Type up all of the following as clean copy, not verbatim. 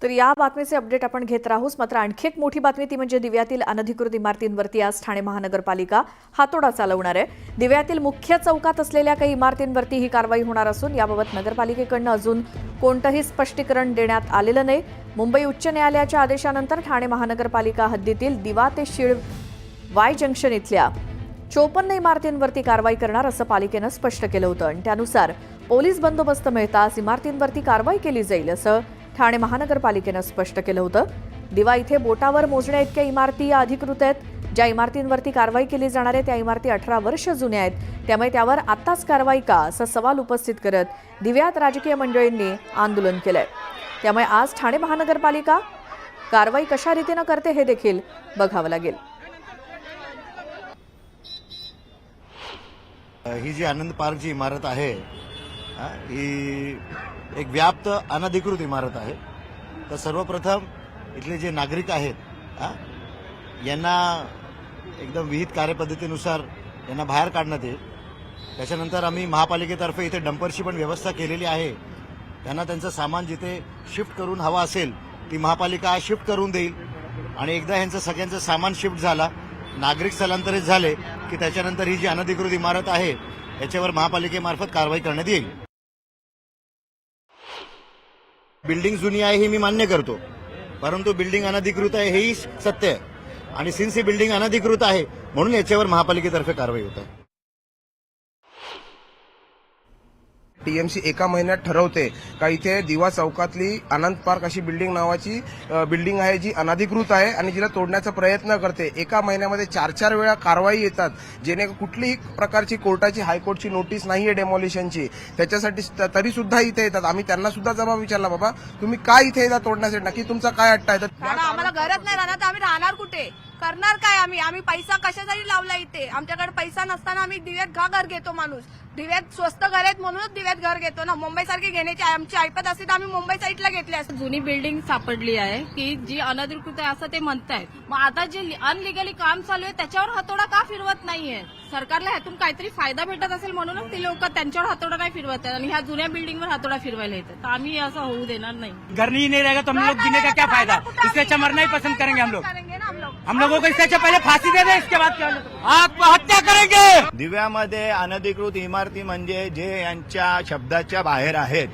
तर या बातमीचे अपडेट आपण घेत राहूच. मात्र आणखी एक मोठी बातमी ती म्हणजे दिव्यातील अनधिकृत इमारतींवरती आज ठाणे महानगरपालिका हातोडा चालवणार आहे. दिव्यातील मुख्य चौकात असलेल्या काही इमारतींवरती ही कारवाई होणार असून याबाबत नगरपालिकेकडून अजून कोणतंही स्पष्टीकरण देण्यात आलेलं नाही. मुंबई उच्च न्यायालयाच्या आदेशानंतर ठाणे महानगरपालिका हद्दीतील दिवा ते शीळ वाय जंक्शन इथल्या 54 इमारतींवरती कारवाई करणार असं पालिकेनं स्पष्ट केलं होतं आणि त्यानुसार पोलीस बंदोबस्त मिळताच इमारतींवरती कारवाई केली जाईल असं ठाणे महानगरपालिकेनं स्पष्ट केलं होतं. दिवा इथे बोटावर मोजण्या इतक्या इमारती या अधिकृत आहेत. ज्या इमारतींवरती कारवाई केली जाणार आहे त्या इमारती 18 वर्ष जुन्या आहेत. त्यामुळे त्यावर आत्ताच कारवाई का असा सवाल उपस्थित करत दिव्यात राजकीय मंडळींनी आंदोलन केलंय. त्यामुळे आज ठाणे महानगरपालिका कारवाई कशा रीतीनं करते हे देखील बघावं लागेल. ही जी आनंद पार्कची इमारत आहे ही एक व्याप्त अनधिकृत इमारत आहे. तर सर्वप्रथम इथले जे नागरिक आहेत यांना एकदम विहित कार्यपद्धतीनुसार यांना बाहेर काढण्यात येईल. त्याच्यानंतर आम्ही महापालिकेतर्फे इथे डंपरची पण व्यवस्था केलेली आहे. त्यांना त्यांचं सामान जिथे शिफ्ट करून हवं असेल ती महापालिका शिफ्ट करून देईल आणि एकदा यांचं सगळ्यांचं सामान शिफ्ट झाला, नागरिक स्थलांतरित झाले की त्याच्यानंतर ही जी अनधिकृत इमारत आहे याच्यावर महापालिकेमार्फत कारवाई करण्यात येईल. बिल्डिंग जुनी आहे हे मी मान्य करतो, परंतु बिल्डिंग अनधिकृत आहे हेही सत्य आहे आणि सिन्स ही बिल्डिंग अनधिकृत आहे म्हणून याच्यावर महापालिकेतर्फे कारवाई होत आहे. टीएमसी एका महिन्यात ठरवते का इथे दिवा चौकातली आनंद पार्क अशी बिल्डिंग नावाची बिल्डिंग आहे जी अनधिकृत आहे आणि जिला तोडण्याचा प्रयत्न करते. एका महिन्यामध्ये 4-4 वेळा कारवाई येतात, जेणे कुठलीही प्रकारची कोर्टाची हायकोर्टची नोटीस नाहीये डेमॉलिशनची. त्याच्यासाठी तरी सुद्धा इथे येतात. आम्ही त्यांना सुद्धा जबाब विचारला, बाबा तुम्ही काय इथे येतात तोडण्यासाठी, नक्की तुमचा काय अट्टा आहे? आम्हाला गरज नाही राहणार तर आम्ही राहणार कुठे, करणार काय? आम्ही पैसा कशासाठी लावला इथे? आमच्याकडे पैसा नसताना आम्ही दिव्यात का घर घेतो? माणूस दिव्यात स्वस्त घर आहेत म्हणूनच दिव्यात घर घेतो ना. मुंबई सारखी घेण्याची आमची ऐपत असते तर आम्ही मुंबई साईडला घेतली असते. जुनी बिल्डिंग सापडली आहे की जी अनधिकृत आहे असं ते म्हणतायत. मग आता जे अनलिगली काम चालू आहे त्याच्यावर हातोडा का फिरवत नाहीये? सरकारला ह्यातून काहीतरी फायदा भेटत असेल म्हणूनच ते लोक त्यांच्यावर हातोडा नाही फिरवत आहेत आणि ह्या जुन्या बिल्डिंगवर हातोडा फिरवायला येतात. तर आम्ही असं होऊ देणार नाही. घर नहीं रहेगा तो हम लोग जीने का क्या फायदा? इससे अच्छा मरना ही पसंद करेंगे हम लोग. हम लोगों को इससे अच्छा पहले फांसी दे दे, इसके बाद क्या आत्महत्या करेंगे. दिव्यामध्ये अनधिकृत इमारती म्हणजे जे यांच्या शब्दाच्या बाहेर आहेत,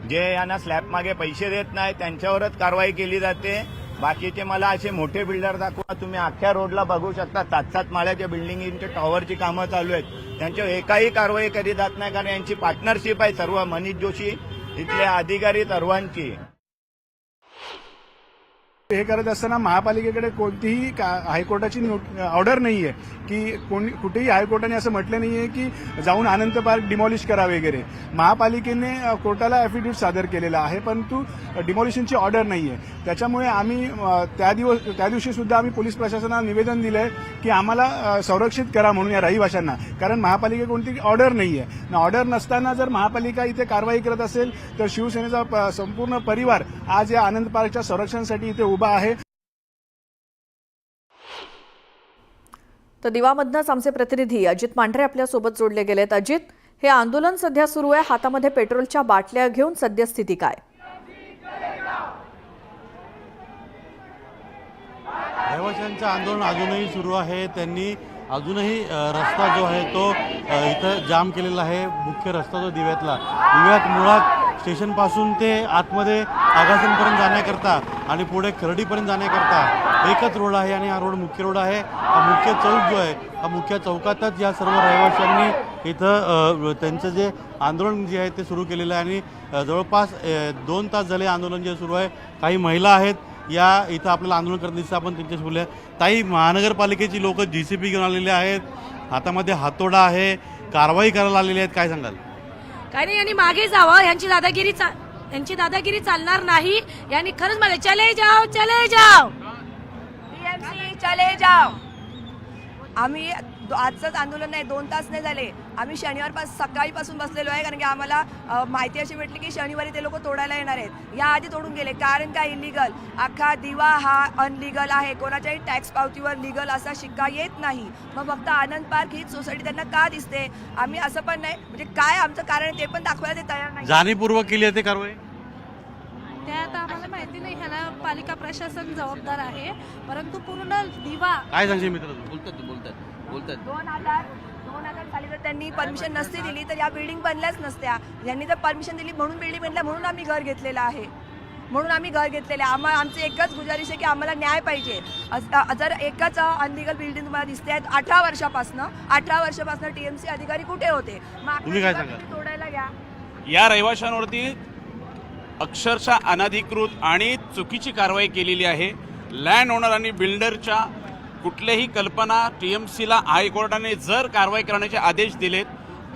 जे यांना स्लॅब मागे पैसे देत नाही त्यांच्यावरच कारवाई केली जाते. बाकीचे मला असे मोठे बिल्डर दाखवा, तुम्ही अख्ख्या रोडला बघू शकता 7-7 माळ्याच्या बिल्डिंगच्या टॉवरची कामं चालू आहेत, त्यांच्यावर एकाही कारवाई केली जात नाही. कारण यांची पार्टनरशिप आहे सर्व मनीष जोशी इथले अधिकारी सर्वांची. हे करत असताना महापालिकेकडे कोणतीही हायकोर्टाची ऑर्डर नाहीये की कुठेही हायकोर्टाने असं म्हटलं नाहीये की जाऊन आनंद पार्क डिमॉलिश करा वगैरे. महापालिकेने कोर्टाला ॲफिडेव्हिट सादर केलेला आहे, परंतु डिमॉलिशनची ऑर्डर नाहीये. त्याच्यामुळे आम्ही त्या दिवशी सुद्धा आम्ही पोलीस प्रशासनाला निवेदन दिलंय की आम्हाला संरक्षित करा म्हणून या रहिवाशांना, कारण महापालिकेत कोणती ऑर्डर नाहीये. ऑर्डर नसताना जर महापालिका इथे कारवाई करत असेल तर शिवसेनेचा संपूर्ण परिवार आज या आनंद पार्कच्या संरक्षणासाठी इथे उभा आहे. तर दिवामधनंच आमचे प्रतिनिधी अजित मांढरे आपल्या सोबत जोडले गेलेत. अजित, हे आंदोलन सध्या सुरू आहे, हातामध्ये पेट्रोलच्या बाटल्या घेऊन सद्यस्थिती काय? रहिवाशांचं आंदोलन अजूनही सुरू आहे. त्यांनी अजूनही रस्ता जो आहे तो इथं जाम केलेला आहे. मुख्य रस्ता जो दिव्यात मुळात स्टेशनपासून ते आतमध्ये आगासींपर्यंत जाण्याकरता आणि पुढे खर्डीपर्यंत जाण्याकरता एकच रोड आहे आणि हा रोड मुख्य रोड आहे. हा मुख्य चौक जो आहे हा मुख्य चौकातच या सर्व रहिवाशांनी इथं त्यांचं जे आंदोलन जे आहे ते सुरू केलेलं आहे आणि जवळपास 2 तास झाले आंदोलन जे सुरू आहे. काही महिला आहेत या इथं आपल्याला आंदोलन करत दिसतं, आपण त्यांच्याशी बोलूया. ताई, महानगरपालिकेची लोक जीसीपी घेऊन आलेले आहेत, हातामध्ये हातोडा आहे, कारवाई करायला आलेली आहेत, काय सांगाल? काही नाही, यांनी मागे जावं. यांची दादागिरी चालणार नाही. यांनी खरंच मला चले जाओ टीएमसी चले जाओ. आम्ही आजचंच आंदोलन नाही, 2 तास नाही झाले. आम्ही सकाळीपासून बसलेलो आहे, कारण की आम्हाला माहिती अशी भेटली की शनिवारी ते लोक तोडायला येणार आहेत. या आधी तोडून गेले, कारण काय इलिगल. अख्खा दिवा हा अनलिगल आहे, कोणाच्याही टॅक्स पावतीवर लिगल असा शिक्का येत नाही. मग फक्त आनंद पार्क हीच सोसायटी त्यांना का दिसते? आम्ही असं पण नाही, म्हणजे काय आमचं कारण ते पण दाखवायला ते तयार नाही. जाणीवपूर्वक केली आहे ते कारवाई? ते आता आम्हाला माहिती नाही, ह्याला पालिका प्रशासन जबाबदार आहे, परंतु पूर्ण दिवा काय सांगशील मित्र? बोलतात 2000 साली जर त्यांनी परमिशन नसती दिली तर या बिल्डिंग बनल्याच नसत्या. यांनी जर परमिशन दिली म्हणून बिल्डिंग बनल्या, म्हणून आम्ही घर घेतलेलं आहे. आमची एकच गुजारिश आहे की आम्हाला न्याय पाहिजे. जर एकच अनलिगल बिल्डिंग तुम्हाला दिसते आहेत 18 वर्षापासून टीएमसी अधिकारी कुठे होते? मग तुम्ही काय सांगाल? तोडायला घ्या. या रहिवाशांवरती अक्षरशः अनधिकृत आणि चुकीची कारवाई केलेली आहे. लँड ओनर आणि बिल्डरच्या कुठल्याही कल्पना टीएमसीला हायकोर्टाने जर कारवाई करण्याचे आदेश दिलेत,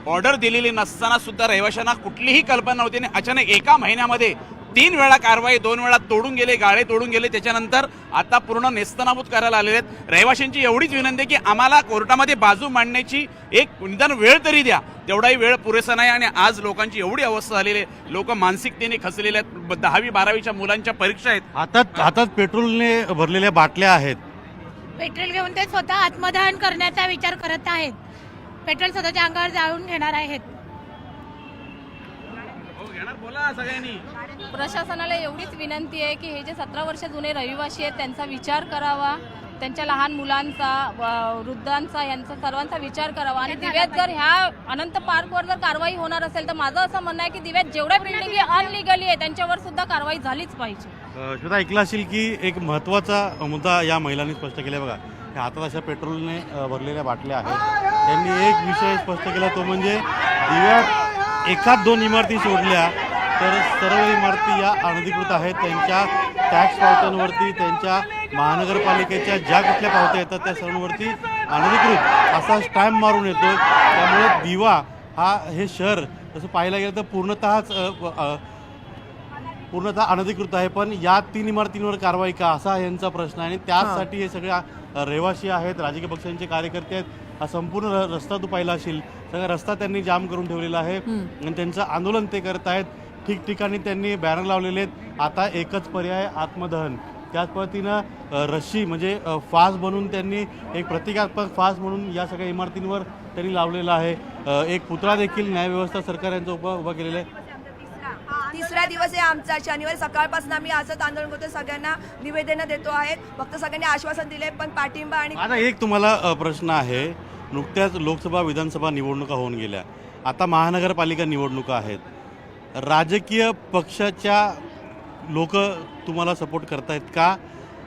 ऑर्डर दिलेली नसताना सुद्धा रहिवाशांना कुठलीही कल्पना नव्हती आणि अचानक एका महिन्यामध्ये 3 वेळा कारवाई, 2 वेळा तोडून गेले, गाळे तोडून गेले. त्याच्यानंतर आता पूर्ण नेस्तनाबूत करायला आलेले आहेत. रहिवाशांची एवढीच विनंती आहे की आम्हाला कोर्टामध्ये बाजू मांडण्याची एक निदान वेळ तरी द्या. तेवढाही वेळ पुरेसा नाही आणि आज लोकांची एवढी अवस्था झालेली आहे, लोक मानसिकतेने खचलेले आहेत. 10वी-12वीच्या मुलांच्या परीक्षा आहेत. हातात पेट्रोलने भरलेल्या बाटल्या आहेत. पेट्रोल घेऊन ते स्वतः आत्मदहन करण्याचा विचार करत आहेत. पेट्रोल स्वतःच्या अंगावर जाळून घेणार आहेत. बोला सगळ्यांनी. प्रशासनाला एवढीच विनंती आहे की हे जे 17 वर्ष जुने रहिवासी आहेत त्यांचा विचार करावा, त्यांच्या लहान मुलांचा, वृद्धांचा, यांचा सर्वांचा विचार करावा. आणि दिव्यात जर ह्या अनंत पार्कवर जर कारवाई होणार असेल तर माझं असं म्हणणं आहे की दिव्यात जेवढ्या बिल्डिंग अनलिगली आहे त्यांच्यावर सुद्धा कारवाई झालीच पाहिजे. श्वेता, ऐकलं असेल की एक महत्त्वाचा मुद्दा या महिलांनी स्पष्ट केला. बघा, हे हातात अशा पेट्रोलने भरलेल्या बाटल्या आहेत. त्यांनी एक विषय स्पष्ट केला, तो म्हणजे दिव्यात 1-2 इमारती सोडल्या तर सर्व इमारती या अनधिकृत आहेत. त्यांच्या टॅक्स पावत्यांवरती, त्यांच्या महानगरपालिकेच्या ज्या कुठल्या पावत्या येतात त्या सर्वांवरती अनधिकृत असा स्टॅम्प मारून येतो. त्यामुळे दिवा हे शहर तसं पाहायला गेलं तर पूर्णतः अनधिकृत आहे. पण या 3 इमारतींवर कारवाई का, असा यांचा प्रश्न आहे. आणि त्याचसाठी हे सगळ्या रहिवासी आहेत, राजकीय पक्षांचे कार्यकर्ते आहेत. हा संपूर्ण रस्ता तू पाहिला असेल, सगळा रस्ता त्यांनी जाम करून ठेवलेला आहे आणि त्यांचं आंदोलन ते करत आहेत. ठिकठिकाणी त्यांनी बॅनर लावलेले आहेत. आता एकच पर्याय, आत्मदहन. त्याच पद्धतीनं रशी म्हणजे फास बनवून त्यांनी एक प्रतिकात्मक फास म्हणून या सगळ्या इमारतींवर त्यांनी लावलेला आहे. एक पुतळा देखील न्यायव्यवस्था सरकार यांचा उभा केलेला आहे. तिसरा दिवस आहे आमचा. शनिवारी सकाळपासून आम्ही असंच आंदोलन करतो, सगळ्यांना निवेदनं देतो आहेत. फक्त सगळ्यांनी आश्वासन दिले, पण पाठिंबा आणि आता एक तुम्हाला प्रश्न आहे. नुकत्याच लोकसभा विधानसभा निवडणुका होऊन गेल्या, आता महानगरपालिका निवडणुका आहेत. राजकीय पक्षाच्या लोक तुम्हाला सपोर्ट करतायत का,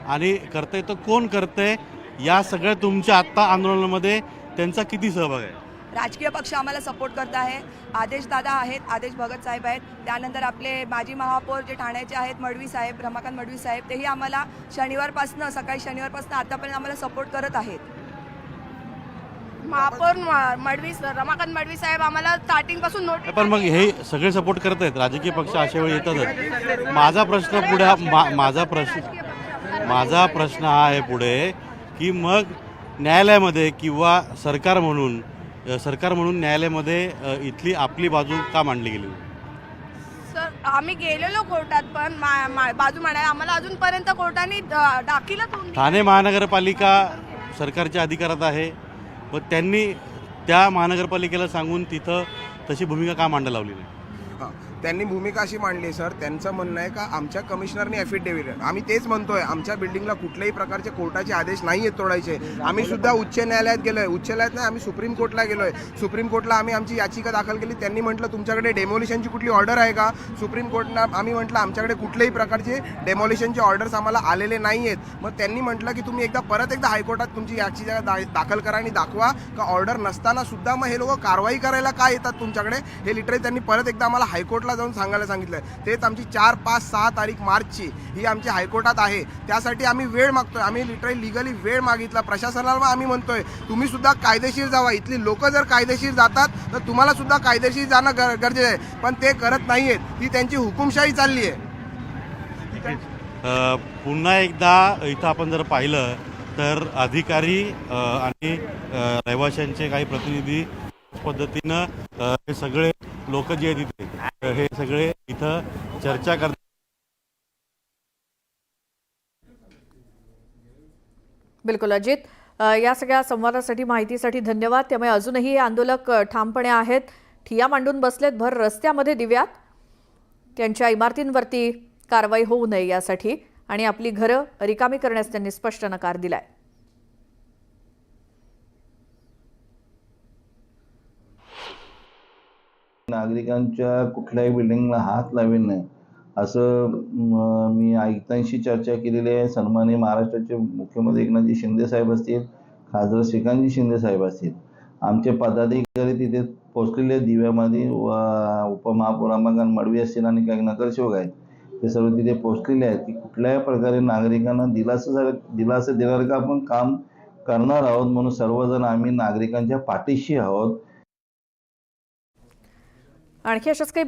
आणि करताय तर कोण करतंय? या सगळ्या तुमच्या आत्ता आंदोलनामध्ये त्यांचा किती सहभाग आहे? राजकीय पक्ष आम्हाला सपोर्ट करत आहे. आदेश दादा आहेत, आदेश भगत साहेब आहेत, त्यानंतर आपले माजी महापौर जे ठाण्याचे आहेत, मडवी साहेब, रमाकांत मडवी साहेब, तेही आम्हाला सकाळी शनिवारपासून आतापर्यंत आम्हाला सपोर्ट करत आहेत. महापौर रमाकांत मडवी साहेब आम्हाला स्टार्टिंग पासून पण मग हे सगळे सपोर्ट करत आहेत, राजकीय पक्ष अशा वेळी येतातच. माझा प्रश्न हा आहे पुढे की मग न्यायालयामध्ये किंवा सरकार म्हणून न्यायालयामध्ये इथली आपली बाजू का मांडली गेली? सर, आम्ही गेलेलो कोर्टात, पण बाजू मांडायला आम्हाला अजूनपर्यंत कोर्टाने दाखीलच होऊन ठाणे महानगरपालिका सरकारच्या अधिकारात आहे, व त्यांनी त्या महानगरपालिकेला सांगून तिथं तशी भूमिका का मांडायला लावली नाही? त्यांनी भूमिका अशी मांडली सर, त्यांचं म्हणणं आहे का आमच्या कमिशनरने ॲफिडेव्हिट, आम्ही तेच म्हणतोय, आमच्या बिल्डिंगला कुठल्याही प्रकारचे कोर्टाचे आदेश नाही आहेत तोडायचे. आम्ही सुद्धा उच्च न्यायालयात गेलोय, उच्च न्यायालयात नाही, आम्ही सुप्रीम कोर्टला गेलोय. सुप्रीम कोर्टला आम्ही आमची याचिका दाखल केली. त्यांनी म्हटलं तुमच्याकडे डेमोलिशनची कुठली ऑर्डर आहे का? सुप्रीम कोर्टला आम्ही म्हटलं आमच्याकडे कुठल्याही प्रकारचे डेमोलिशनचे ऑर्डर्स आम्हाला आलेले नाही आहेत. मग त्यांनी म्हटलं की तुम्ही परत एकदा हायकोर्टात तुमची याचिका दाखल करा आणि दाखवा का ऑर्डर नसताना सुद्धा मग हे लोक कारवाई करायला का येतात तुमच्याकडे. हे लिटरली त्यांनी परत एकदा आम्हाला हायकोर्टला जाऊन सांगायला सांगितलं. तेच आमची 4, 5, 6 तारीख मार्चची ही आमची हायकोर्टात आहे. त्यासाठी आम्ही वेळ मागतोय. आम्ही लिटरली लिगली वेळ मागितला. प्रशासनाला आम्ही म्हणतोय तुम्ही सुद्धा कायदेशीर जावा. इथली लोक जर कायदेशीर जातात तर तुम्हाला सुद्धा कायदेशीर जाणं गरजेचं आहे, पण ते करत नाहीयेत. ही त्यांची हुकुमशाही चालली आहे. पुन्हा एकदा इथं आपण जर पाहिलं तर अधिकारी आणि रहिवाशांचे काही प्रतिनिधी पद्धतीनं हे सगळे लोक जे आहेत इथे, हे सगळे इथं चर्चा करतात. बिलकुल अजित, या सगळ्या संवादासाठी, माहितीसाठी धन्यवाद. त्यामुळे अजूनही हे आंदोलक ठामपणे आहेत, ठिय्या मांडून बसलेत भर रस्त्यामध्ये दिव्यात. त्यांच्या इमारतींवरती कारवाई होऊ नये यासाठी आणि आपली घरं रिकामी करण्यास त्यांनी स्पष्ट नकार दिलाय. नागरिकांच्या कुठल्याही बिल्डिंगला हात लावेल नाही असं मी आयुक्तांशी चर्चा केलेली आहे. सन्माननीय महाराष्ट्राचे मुख्यमंत्री एकनाथजी शिंदे साहेब असतील, खासदार श्रीकांतजी शिंदे साहेब असतील, आमचे पदाधिकारी तिथे पोहोचलेले दिव्यामध्ये उपमहापौर रमाकांत मडवी असतील आणि काही नगरसेवक आहेत, ते सर्व तिथे पोहोचलेले आहेत की कुठल्याही प्रकारे नागरिकांना दिलासा देणार का आपण काम करणार आहोत. म्हणून सर्वजण आम्ही नागरिकांच्या पाठीशी आहोत. आणखी अशाच काही